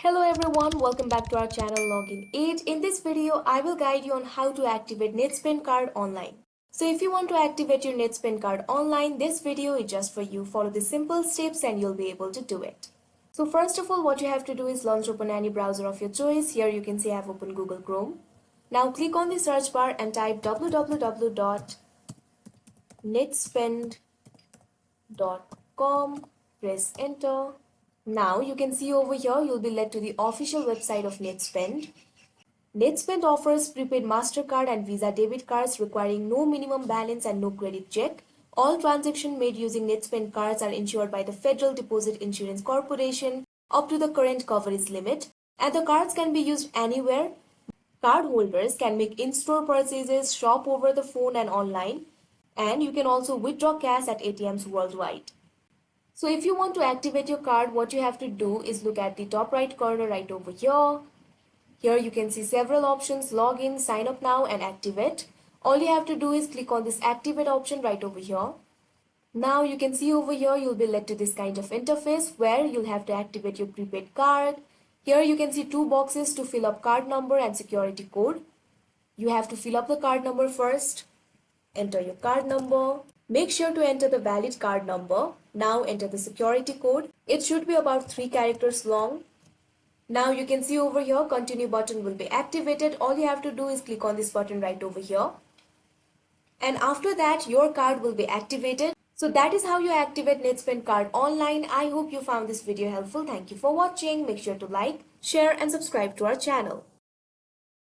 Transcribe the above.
Hello everyone, welcome back to our channel Login 8. In this video, I will guide you on how to activate NetSpend card online. So if you want to activate your NetSpend card online, this video is just for you. Follow the simple steps and you'll be able to do it. So first of all, what you have to do is launch open any browser of your choice. Here you can see I have opened Google Chrome. Now click on the search bar and type www.netspend.com. Press enter. Now you can see over here you'll be led to the official website of NetSpend. NetSpend offers prepaid MasterCard and Visa debit cards requiring no minimum balance and no credit check. All transactions made using NetSpend cards are insured by the Federal Deposit Insurance Corporation up to the current coverage limit, and the cards can be used anywhere. Cardholders can make in-store purchases, shop over the phone and online, and you can also withdraw cash at ATMs worldwide. So if you want to activate your card, what you have to do is look at the top right corner right over here. Here you can see several options: login, sign up now and activate. All you have to do is click on this activate option right over here. Now you can see over here you'll be led to this kind of interface where you'll have to activate your prepaid card. Here you can see two boxes to fill up card number and security code. You have to fill up the card number first. Enter your card number. Make sure to enter the valid card number. Now enter the security code. It should be about 3 characters long. Now you can see over here continue button will be activated. All you have to do is click on this button right over here. And after that your card will be activated. So that is how you activate NetSpend card online. I hope you found this video helpful. Thank you for watching. Make sure to like, share and subscribe to our channel.